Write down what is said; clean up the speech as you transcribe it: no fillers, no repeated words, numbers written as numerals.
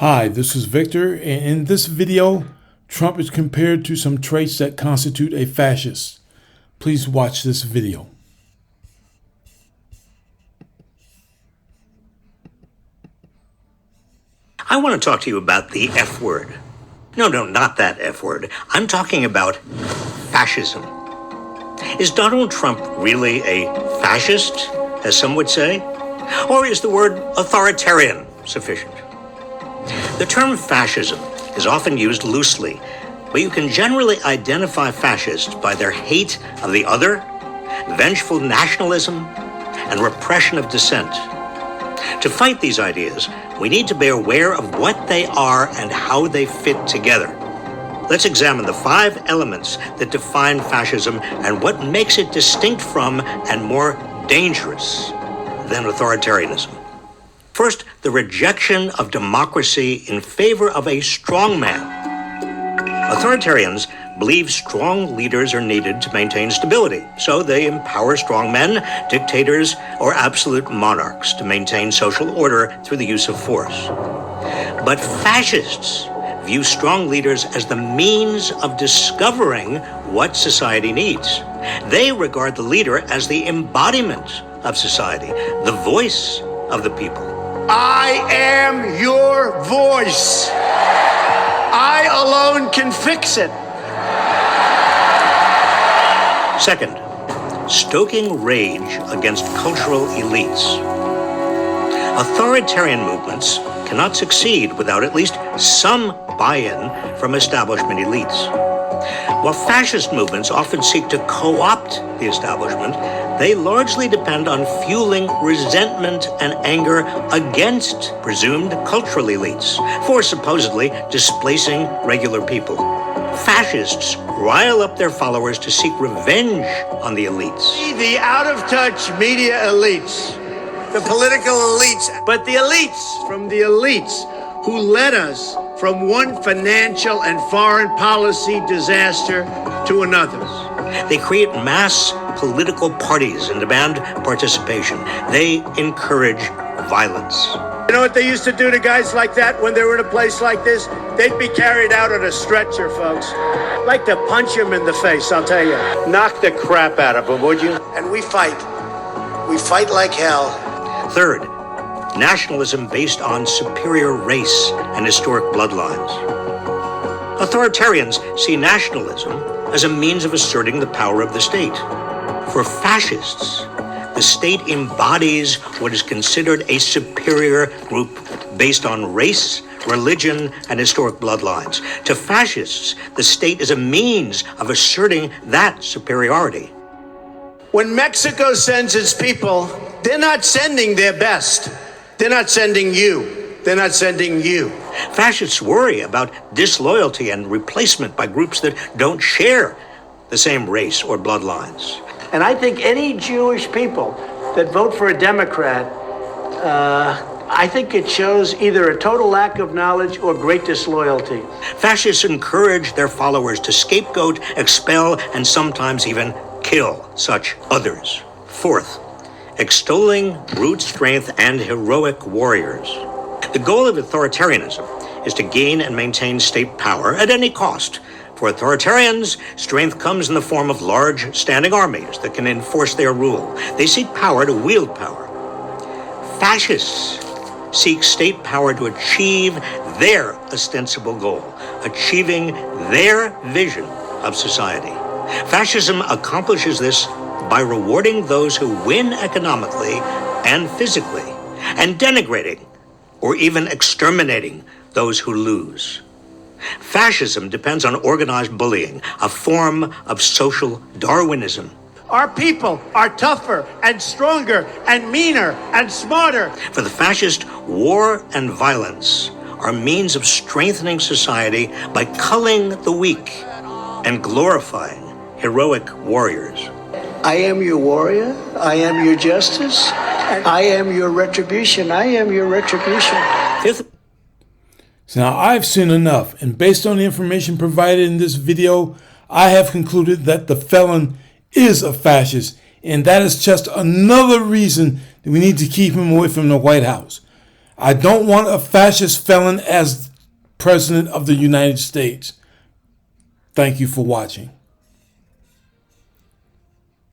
Hi, this is Victor, and in this video, Trump is compared to some traits that constitute a fascist. Please watch this video. I want to talk to you about the F word. No, not that F word. I'm talking about fascism. Is Donald Trump really a fascist, as some would say? Or is the word authoritarian sufficient? The term fascism is often used loosely, but you can generally identify fascists by their hate of the other, vengeful nationalism, and repression of dissent. To fight these ideas, we need to be aware of what they are and how they fit together. Let's examine the 5 elements that define fascism and what makes it distinct from and more dangerous than authoritarianism. First, the rejection of democracy in favor of a strong man. Authoritarians believe strong leaders are needed to maintain stability, so they empower strong men, dictators, or absolute monarchs to maintain social order through the use of force. But fascists view strong leaders as the means of discovering what society needs. They regard the leader as the embodiment of society, the voice of the people. I am your voice. I alone can fix it. Second, stoking rage against cultural elites. Authoritarian movements cannot succeed without at least some buy-in from establishment elites. While fascist movements often seek to co-opt the establishment, they largely depend on fueling resentment and anger against presumed cultural elites for supposedly displacing regular people. Fascists rile up their followers to seek revenge on the elites. The out-of-touch media elites, the political elites, but the elites from the elites who led us from one financial and foreign policy disaster to another. They create mass political parties and demand participation. They encourage violence. You know what they used to do to guys like that when they were in a place like this? They'd be carried out on a stretcher, folks. Like to punch them in the face, I'll tell you. Knock the crap out of them, would you? And we fight. We fight like hell. Third, nationalism based on superior race and historic bloodlines. Authoritarians see nationalism as a means of asserting the power of the state. For fascists, the state embodies what is considered a superior group based on race, religion, and historic bloodlines. To fascists, the state is a means of asserting that superiority. When Mexico sends its people, they're not sending their best. They're not sending you. They're not sending you. Fascists worry about disloyalty and replacement by groups that don't share the same race or bloodlines. And I think any Jewish people that vote for a Democrat, I think it shows either a total lack of knowledge or great disloyalty. Fascists encourage their followers to scapegoat, expel, and sometimes even kill such others. Fourth, extolling brute strength and heroic warriors. The goal of authoritarianism is to gain and maintain state power at any cost. For authoritarians, strength comes in the form of large standing armies that can enforce their rule. They seek power to wield power. Fascists seek state power to achieve their ostensible goal, achieving their vision of society. Fascism accomplishes this by rewarding those who win economically and physically, and denigrating or even exterminating those who lose. Fascism depends on organized bullying, a form of social Darwinism. Our people are tougher and stronger and meaner and smarter. For the fascist, war and violence are means of strengthening society by culling the weak and glorifying heroic warriors. I am your warrior. I am your justice. I am your retribution. I am your retribution. Fifth, So now I've seen enough, and based on the information provided in this video, I have concluded that the felon is a fascist, and that is just another reason that we need to keep him away from the White House. I don't want a fascist felon as President of the United States. Thank you for watching.